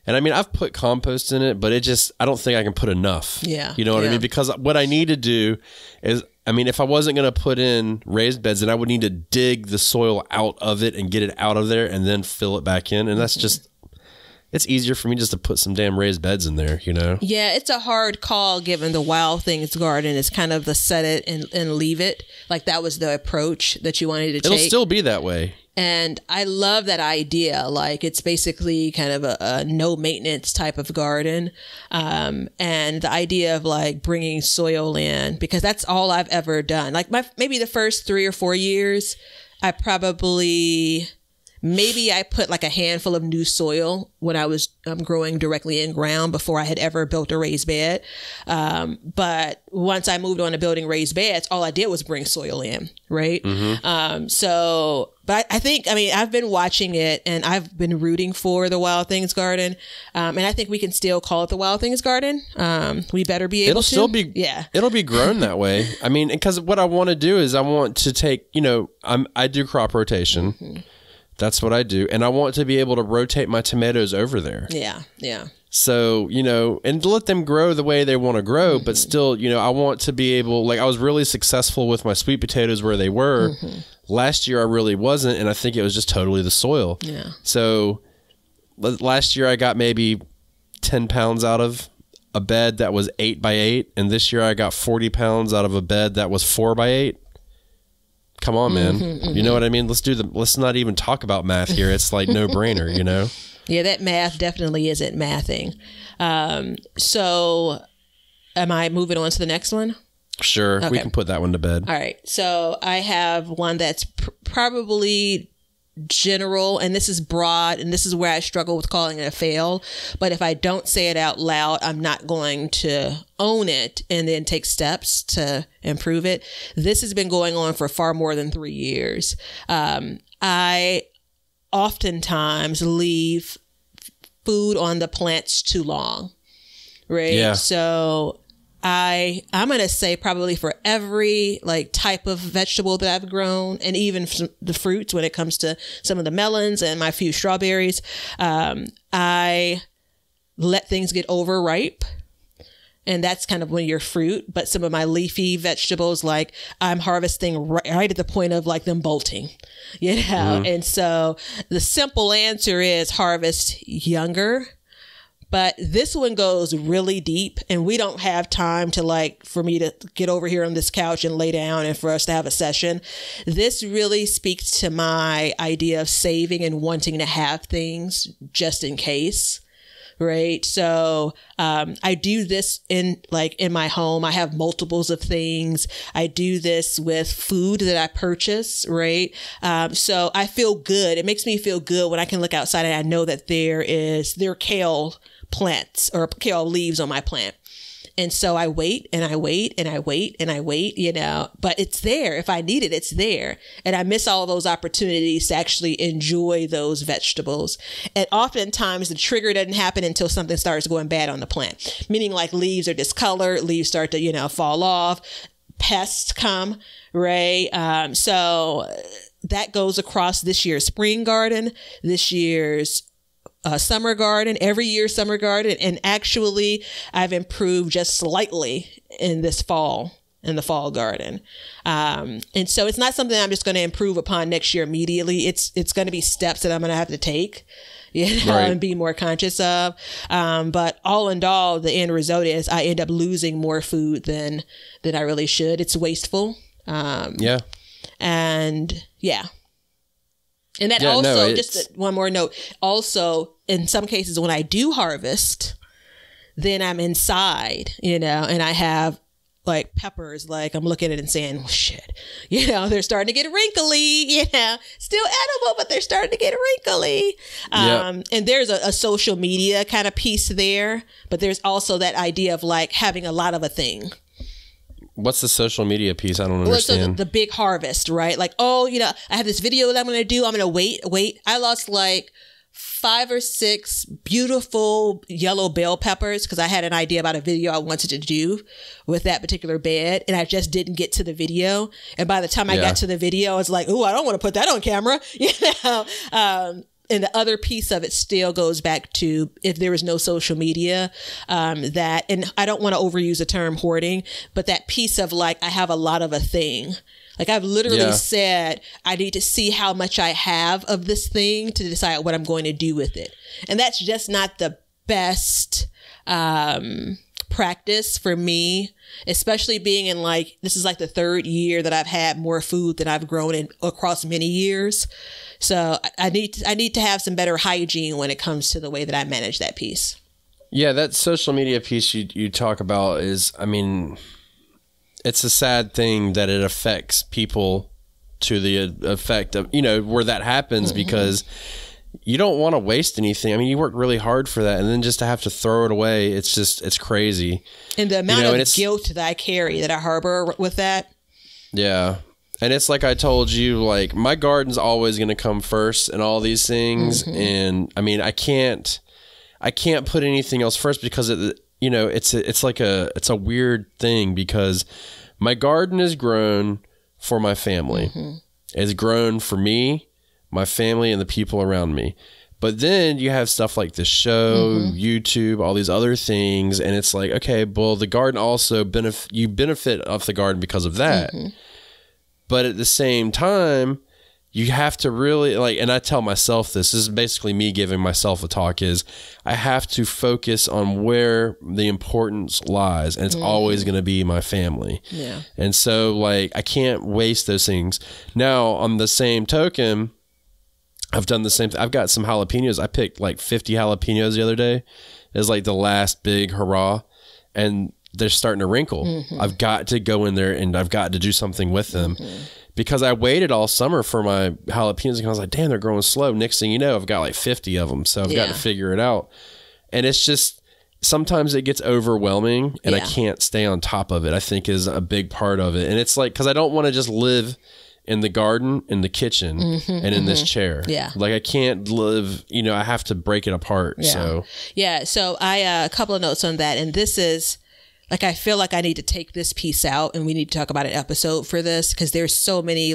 and I mean, I've put compost in it, but I don't think I can put enough. Yeah. You know what I mean? Because what I need to do is, I mean, if I wasn't going to put in raised beds, then I would need to dig the soil out of it and get it out of there and then fill it back in. And that's just, it's easier for me just to put some damn raised beds in there, you know? Yeah, it's a hard call given the Wild Things garden is kind of the set it and leave it. Like, that was the approach that you wanted to take. It'll still be that way. And I love that idea. Like, it's basically kind of a no maintenance type of garden. And the idea of like bringing soil in, because that's all I've ever done. Like maybe the first 3 or 4 years, I put like a handful of new soil when I was growing directly in ground before I had ever built a raised bed. But once I moved on to building raised beds, all I did was bring soil in, right? But I think, I mean, I've been watching it and I've been rooting for the Wild Things garden. And I think we can still call it the Wild Things garden. We better be able to. It'll be grown that way. I mean, because what I want to do is I want to take, you know, I do crop rotation. That's what I do. And I want to be able to rotate my tomatoes over there. Yeah. So, you know, and let them grow the way they want to grow, but still, you know, I want to be able, like, I was really successful with my sweet potatoes where they were. Last year I really wasn't, and I think it was just totally the soil. So last year I got maybe 10 pounds out of a bed that was 8 by 8, and this year I got 40 pounds out of a bed that was 4 by 8. Come on, man. You know what I mean? Let's not even talk about math here. It's like no brainer, you know? Yeah, that math definitely isn't mathing. So am I moving on to the next one? Sure. Okay. We can put that one to bed. All right. So I have one that's probably general, and this is broad, and this is where I struggle with calling it a fail. But if I don't say it out loud, I'm not going to own it and then take steps to improve it. This has been going on for far more than 3 years. I oftentimes leave food on the plants too long, right? Yeah. So I'm going to say probably for every like type of vegetable that I've grown, and even the fruits when it comes to some of the melons and my few strawberries, I let things get overripe. And that's kind of when your fruit, but some of my leafy vegetables, like I'm harvesting right at the point of like them bolting, you know? And so the simple answer is harvest younger, but this one goes really deep and we don't have time to like, for me to get over here on this couch and lay down and for us to have a session. This really speaks to my idea of saving and wanting to have things just in case. Right. So, I do this in my home. I have multiples of things. I do this with food that I purchase. Right. So I feel good. It makes me feel good when I can look outside and I know that there are kale plants or kale leaves on my plant. And so I wait and I wait and I wait and I wait, you know, but it's there. If I need it, it's there. And I miss all those opportunities to actually enjoy those vegetables. And oftentimes the trigger doesn't happen until something starts going bad on the plant, meaning like leaves are discolored, leaves start to, you know, fall off, pests come, right? So that goes across this year's spring garden, this year's summer garden, every year summer garden. And actually I've improved just slightly in the fall garden. And so it's not something I'm just going to improve upon next year immediately. It's going to be steps that I'm going to have to take, you know, and be more conscious of. But all in all, the end result is I end up losing more food than I really should. It's wasteful. And yeah. And that just one more note, also in some cases when I do harvest, then I'm inside, you know, and I have like peppers, like I'm looking at it and saying, well, shit, you know, they're starting to get wrinkly, you know, still edible, but they're starting to get wrinkly. And there's a social media kind of piece there, but there's also that idea of like having a lot of a thing. What's the social media piece? I don't understand. So the big harvest, right? Like, oh, you know, I have this video that I'm going to do. I'm going to wait. I lost like 5 or 6 beautiful yellow bell peppers because I had an idea about a video I wanted to do with that particular bed. And I just didn't get to the video. And by the time I got to the video, I was like, oh, I don't want to put that on camera. You know? And the other piece of it still goes back to if there was no social media, that, and I don't want to overuse the term hoarding, but that piece of like, I have a lot of a thing. Like I've literally said, I need to see how much I have of this thing to decide what I'm going to do with it. And that's just not the best, practice for me, especially being in like, this is like the 3rd year that I've had more food than I've grown in across many years. So I need to have some better hygiene when it comes to the way that I manage that piece. Yeah, that social media piece you talk about is, I mean, it's a sad thing that it affects people to the effect of, you know, where that happens because you don't want to waste anything. I mean, you work really hard for that and then just to have to throw it away, it's crazy. And the amount of guilt that I carry, that I harbor with that. Yeah. And it's like I told you, like my garden's always going to come first and all these things. And I mean, I can't put anything else first because you know, it's a weird thing because my garden is grown for my family. It's grown for me, my family, and the people around me. But then you have stuff like the show, YouTube, all these other things. And it's like, okay, well, the garden also benefit off the garden because of that. But at the same time, you have to really like, and I tell myself this is basically me giving myself a talk, is I have to focus on where the importance lies. And it's always going to be my family. Yeah. And so like, I can't waste those things. Now on the same token, I've done the same thing. I've got some jalapenos. I picked like 50 jalapenos the other day. It was like the last big hurrah. And they're starting to wrinkle. I've got to go in there and I've got to do something with them because I waited all summer for my jalapenos and I was like, damn, they're growing slow. Next thing you know, I've got like 50 of them. So I've got to figure it out. And it's just, sometimes it gets overwhelming and I can't stay on top of it, I think is a big part of it. And it's like, cause I don't want to just live in the garden, in the kitchen, and in this chair. Yeah. Like I can't live, I have to break it apart. Yeah. So yeah. So I, a couple of notes on that. And this is like, I feel like I need to take this piece out and we need to talk about an episode for this because there's so many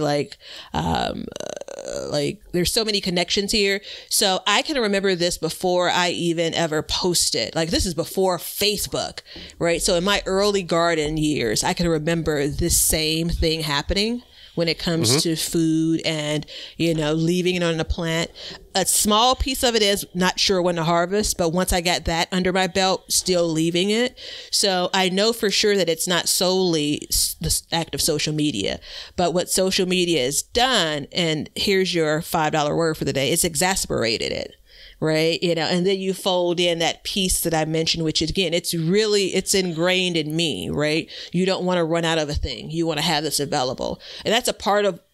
there's so many connections here. So I can remember this before I even ever posted. Like this is before Facebook, right? So in my early garden years, I can remember this same thing happening when it comes to food and, leaving it on the plant. A small piece of it is not sure when to harvest, but once I got that under my belt, still leaving it. So I know for sure that it's not solely the act of social media, but what social media has done, and here's your $5 word for the day, it's exasperated it. Right. And then you fold in that piece that I mentioned, which again, it's ingrained in me. Right. You don't want to run out of a thing. You want to have this available. And that's a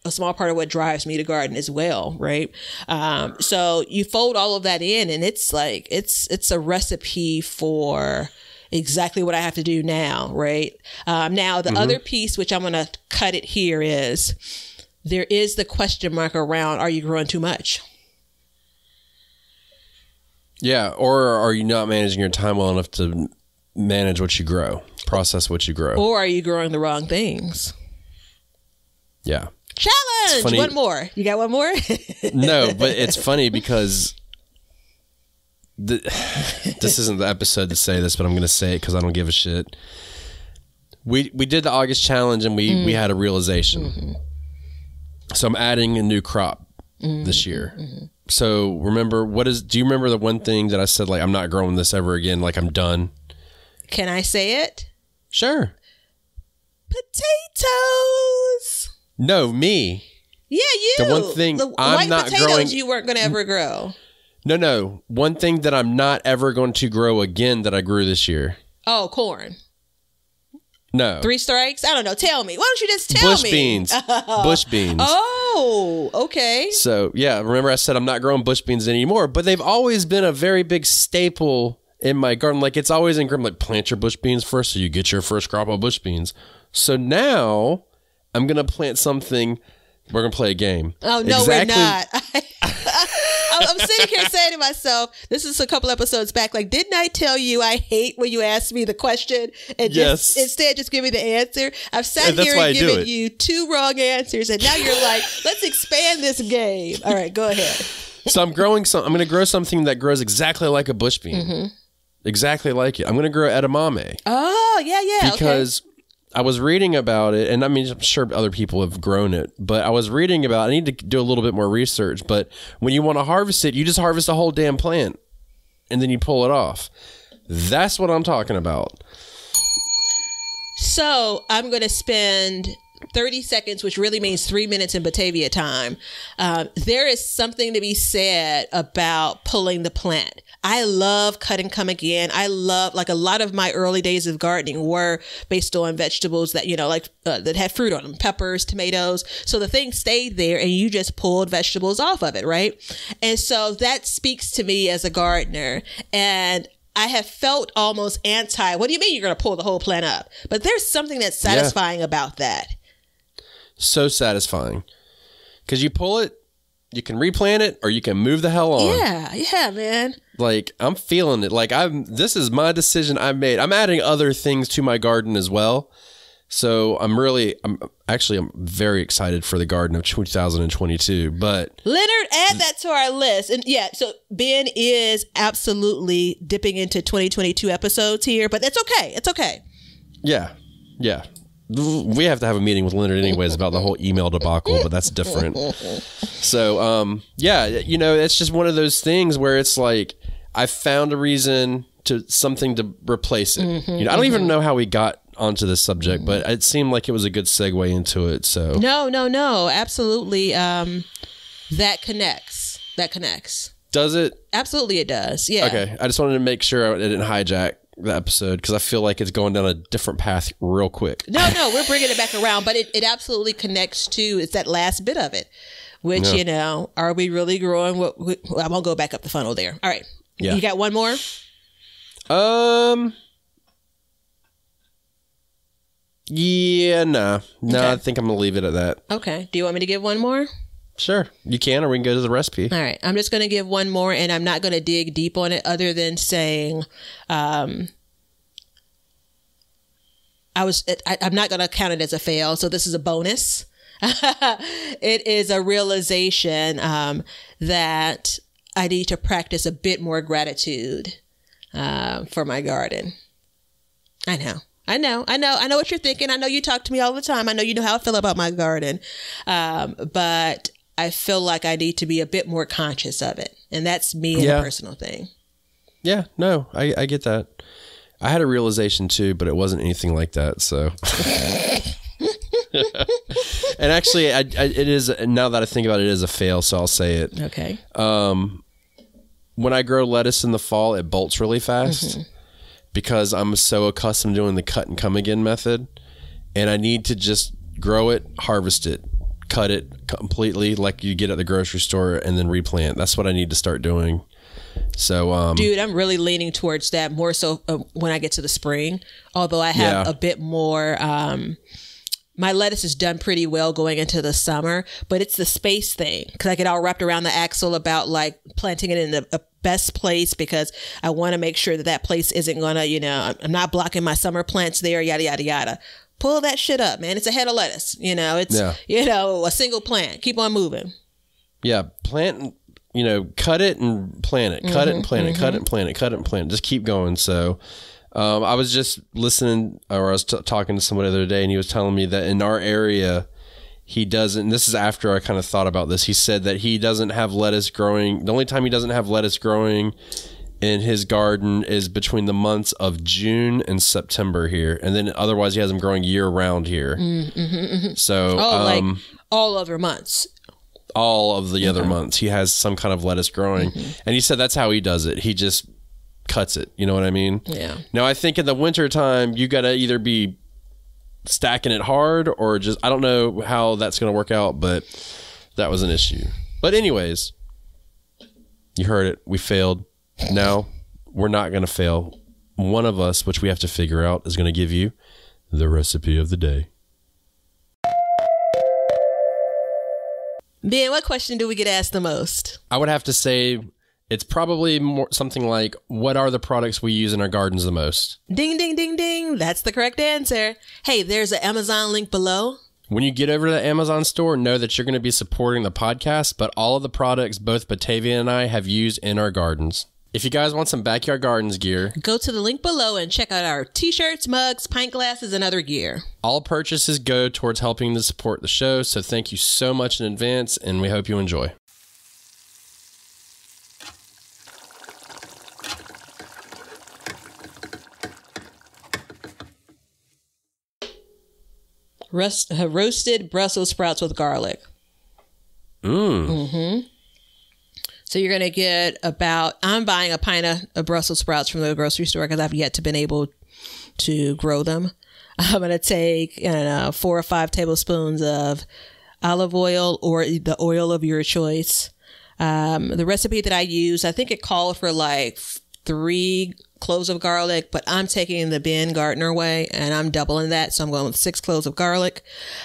small part of what drives me to garden as well. Right. So you fold all of that in and it's like, it's a recipe for exactly what I have to do now. Right. Now the other piece, which I'm going to cut it here is there is the question mark around, are you growing too much? yeah, or are you not managing your time well enough to manage what you grow, process what you grow? Or are you growing the wrong things? Yeah. Challenge! One more. You got one more? No, but it's funny because this isn't the episode to say this, but I'm going to say it because I don't give a shit. We did the August challenge and we had a realization. So I'm adding a new crop this year. So do you remember the one thing that I said, like, I'm not growing this ever again, like I'm done? Can I say it? Sure. Potatoes. No, me. Yeah, you. The one thing I'm white not potatoes growing. you weren't going to ever grow. No. One thing that I'm not ever going to grow again that I grew this year. Oh, corn. No. 3 strikes? I don't know. Tell me. Why don't you just tell Bush me? beans. Bush beans. Oh, okay. So, yeah, remember I said I'm not growing bush beans anymore, but they've always been a very big staple in my garden. Like, it's always ingrained, like, plant your bush beans first so you get your first crop of bush beans. So now I'm going to plant something. We're going to play a game. Oh, no, we're not. I'm sitting here saying to myself, this is a couple episodes back, like, didn't I tell you I hate when you ask me the question and just instead just give me the answer? I've sat here and given you 2 wrong answers, and now you're like, let's expand this game. All right, go ahead. So I'm going to grow something that grows exactly like a bush bean. Exactly like it. I'm going to grow edamame. Oh, yeah. Because I was reading about it, and I mean, I'm sure other people have grown it, but I was reading about, I need to do a little bit more research, but when you want to harvest it, you just harvest a whole damn plant, and then you pull it off. That's what I'm talking about. So I'm going to spend 30 seconds, which really means 3 minutes in Batavia time. There is something to be said about pulling the plant. I love cut and come again. I love, like, a lot of my early days of gardening were based on vegetables that, that had fruit on them, peppers, tomatoes. So the thing stayed there and you just pulled vegetables off of it, right? And so that speaks to me as a gardener. And I have felt almost what do you mean you're going to pull the whole plant up? But there's something that's satisfying about that. So satisfying. Because you pull it, you can replant it, or you can move the hell on. Yeah, man. Like, I'm feeling it. Like, this is my decision I've made. I'm adding other things to my garden as well. So I'm very excited for the garden of 2022. But Leonard, add that to our list. And yeah, so Ben is absolutely dipping into 2022 episodes here, but that's okay. It's okay. Yeah. We have to have a meeting with Leonard anyways about the whole email debacle, but that's different. So, it's just one of those things where it's like, I found a reason something to replace it. I don't even know how we got onto this subject, but it seemed like it was a good segue into it. So no, absolutely. That connects. Does it? Absolutely, it does. Yeah. Okay. I just wanted to make sure I didn't hijack the episode because I feel like it's going down a different path real quick. No, we're bringing it back around, but it absolutely connects to, it's that last bit of it, which, are we really growing? I won't go back up the funnel there. All right. Yeah. You got one more? Yeah, no. Okay. I think I'm going to leave it at that. Okay. Do you want me to give one more? Sure. You can, or we can go to the recipe. All right. I'm just going to give one more, and I'm not going to dig deep on it other than saying I'm not going to count it as a fail. So this is a bonus. It is a realization that I need to practice a bit more gratitude for my garden. I know what you're thinking. I know you talk to me all the time. I know you know how I feel about my garden. But I feel like I need to be a bit more conscious of it. And that's me and a personal thing. Yeah, no, I get that. I had a realization too, but it wasn't anything like that. So, and actually, it is, now that I think about it, it is a fail. So I'll say it. Okay. When I grow lettuce in the fall, it bolts really fast because I'm so accustomed to doing the cut and come again method. And I need to just grow it, harvest it, cut it completely like you get at the grocery store, and then replant. That's what I need to start doing. So, dude, I'm really leaning towards that more so when I get to the spring, although I have a bit more, my lettuce is done pretty well going into the summer, but it's the space thing. Cause I get all wrapped around the axle about like planting it in the best place because I want to make sure that that place isn't going to, I'm not blocking my summer plants there, yada, yada, yada. Pull that shit up, man. It's a head of lettuce. It's, a single plant. Keep on moving. Yeah. Plant, cut it and plant it, cut it and plant it, cut it and plant it, cut it and plant it. Just keep going. So, I was just listening, or I was talking to somebody the other day, and he was telling me that in our area, he doesn't, and this is after I kind of thought about this, he said that he doesn't have lettuce growing. The only time he doesn't have lettuce growing in his garden is between the months of June and September here. And then otherwise he has them growing year round here. So, like all other months. All of the other months he has some kind of lettuce growing. And he said that's how he does it. He just cuts it. You know what I mean? Yeah. Now I think in the winter time, you got to either be stacking it hard or just, I don't know how that's going to work out, but that was an issue. But anyways, you heard it. We failed. Now we're not going to fail. One of us, which we have to figure out, is going to give you the recipe of the day. Ben, what question do we get asked the most? I would have to say it's probably more something like, what are the products we use in our gardens the most? Ding, ding, ding, ding. That's the correct answer. Hey, there's an Amazon link below. When you get over to the Amazon store, know that you're going to be supporting the podcast, but all of the products both Batavia and I have used in our gardens. If you guys want some backyard gardens gear, go to the link below and check out our t-shirts, mugs, pint glasses, and other gear. All purchases go towards helping to support the show, so thank you so much in advance, and we hope you enjoy. Roasted Brussels sprouts with garlic. So you're going to get I'm buying a pint of Brussels sprouts from the grocery store because I've yet to been able to grow them. I'm going to take 4 or 5 tablespoons of olive oil or the oil of your choice. The recipe that I use, I think it called for like 3 cloves of garlic, but I'm taking the Ben Gardner way and I'm doubling that. So I'm going with 6 cloves of garlic.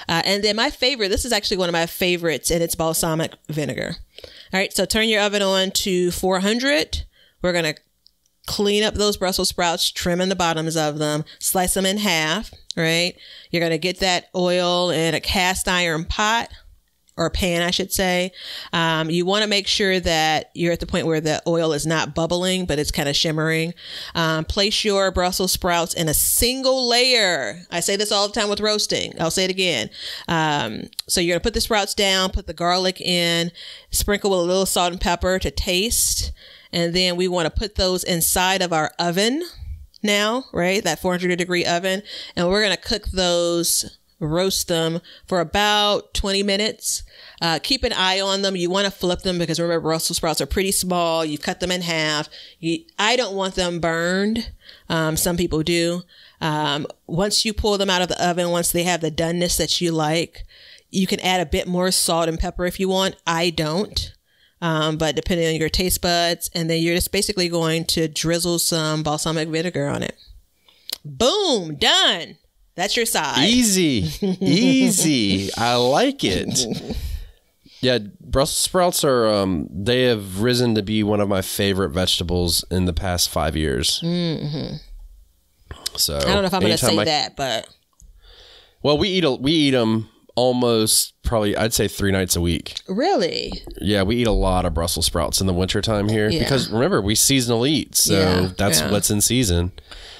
And then my favorite, this is actually one of my favorites, and it's balsamic vinegar. All right. So turn your oven on to 400. We're going to clean up those Brussels sprouts, trimming the bottoms of them, slice them in half, right? You're going to get that oil in a cast iron pot. Or pan, I should say. You want to make sure that you're at the point where the oil is not bubbling, but it's kind of shimmering. Place your Brussels sprouts in a single layer. I say this all the time with roasting. I'll say it again. So you're going to put the sprouts down, put the garlic in, sprinkle with a little salt and pepper to taste. And then we want to put those inside of our oven now, right? That 400-degree oven. And we're going to cook those, roast them for about 20 minutes. Keep an eye on them. You want to flip them because remember, Brussels sprouts are pretty small. You've cut them in half. I don't want them burned. Some people do. Once you pull them out of the oven, once they have the doneness that you like, you can add a bit more salt and pepper if you want. I don't. But depending on your taste buds, and then you're just basically going to drizzle some balsamic vinegar on it. Boom, done. That's your side. Easy. Easy. I like it. Yeah, Brussels sprouts are, they have risen to be one of my favorite vegetables in the past 5 years. Mm-hmm. So I don't know if I'm going to say that, but. Well, we eat them almost probably, I'd say 3 nights a week. Really? Yeah, we eat a lot of Brussels sprouts in the wintertime here. Yeah. Because remember, we seasonal eat, so that's what's in season.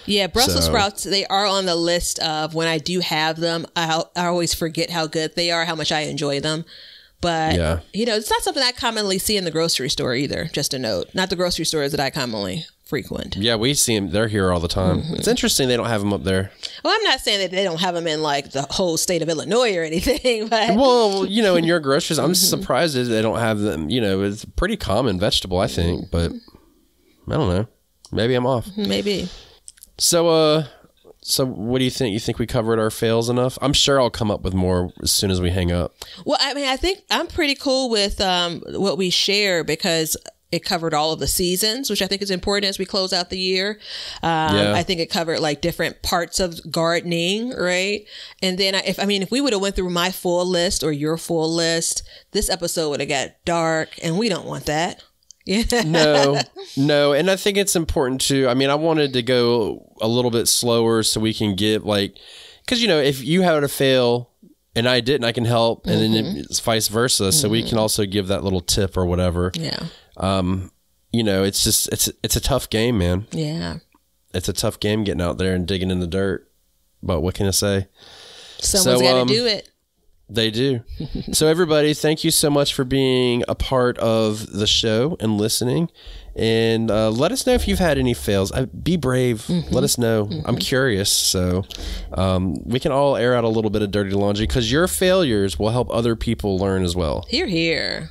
Yeah, Brussels sprouts, they are on the list of when I do have them. I always forget how good they are, how much I enjoy them. But, you know, it's not something I commonly see in the grocery store either, just a note. Not the grocery stores that I commonly frequent. Yeah, we see them. They're here all the time. Mm-hmm. It's interesting they don't have them up there. Well, I'm not saying that they don't have them in, like, the whole state of Illinois or anything. But well, you know, in your groceries, I'm surprised that they don't have them. You know, it's a pretty common vegetable, I think. But I don't know. Maybe I'm off. Maybe. So what do you think? You think we covered our fails enough? I'm sure I'll come up with more as soon as we hang up. Well, I mean, I think I'm pretty cool with what we share because it covered all of the seasons, which I think is important as we close out the year. I think it covered like different parts of gardening, right? And then if we would have went through my full list or your full list, this episode would have got dark, and we don't want that. No. And I think it's important to, I mean, I wanted to go a little bit slower so we can get because, you know, if you had to fail and I didn't, I can help. And then it's vice versa. So we can also give that little tip or whatever. Yeah. You know, it's just, it's a tough game, man. Yeah. It's a tough game getting out there and digging in the dirt. But what can I say? Someone's got to do it. They do. So everybody, thank you so much for being a part of the show and listening. And let us know if you've had any fails. Be brave. Let us know. I'm curious. So we can all air out a little bit of dirty laundry because your failures will help other people learn as well. Hear, hear.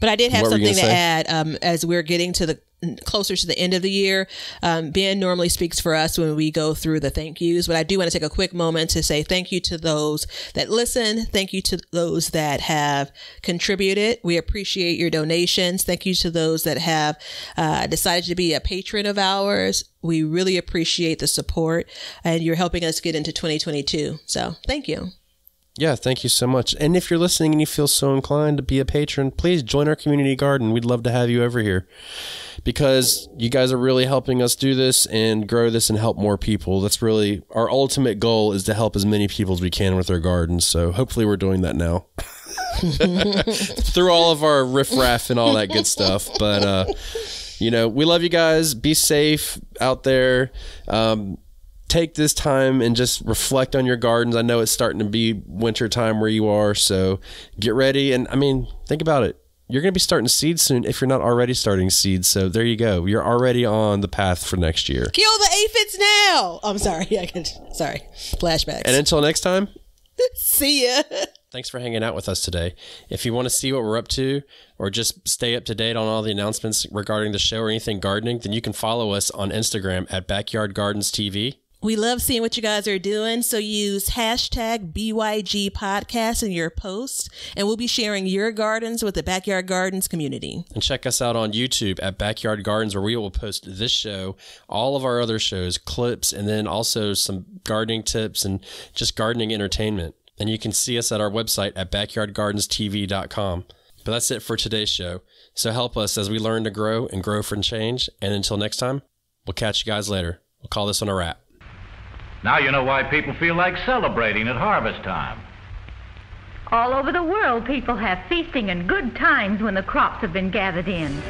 But I did have something to add as we're getting to closer to the end of the year. Ben normally speaks for us when we go through the thank yous, but I do want to take a quick moment to say thank you to those that listen. Thank you to those that have contributed. We appreciate your donations. Thank you to those that have decided to be a patron of ours. We really appreciate the support, and you're helping us get into 2022. So thank you. Yeah, thank you so much. And if you're listening and you feel so inclined to be a patron, please join our community garden. We'd love to have you over here because you guys are really helping us do this and grow this and help more people. That's really our ultimate goal, is to help as many people as we can with their gardens. So hopefully we're doing that now through all of our riffraff and all that good stuff. But, you know, we love you guys. Be safe out there. Take this time and just reflect on your gardens. I know it's starting to be winter time where you are, so get ready. And I mean, think about it. You're going to be starting seeds soon if you're not already starting seeds. So there you go. You're already on the path for next year. Kill the aphids now. I'm sorry. Sorry. Flashbacks. And until next time. See ya. Thanks for hanging out with us today. If you want to see what we're up to or just stay up to date on all the announcements regarding the show or anything gardening, then you can follow us on Instagram at Backyard Gardens TV. We love seeing what you guys are doing, so use hashtag BYG Podcast in your posts, and we'll be sharing your gardens with the Backyard Gardens community. And check us out on YouTube at Backyard Gardens, where we will post this show, all of our other shows, clips, and then also some gardening tips and just gardening entertainment. And you can see us at our website at backyardgardenstv.com. But that's it for today's show. So help us as we learn to grow and grow for change. And until next time, we'll catch you guys later. We'll call this one a wrap. Now you know why people feel like celebrating at harvest time. All over the world, people have feasting and good times when the crops have been gathered in.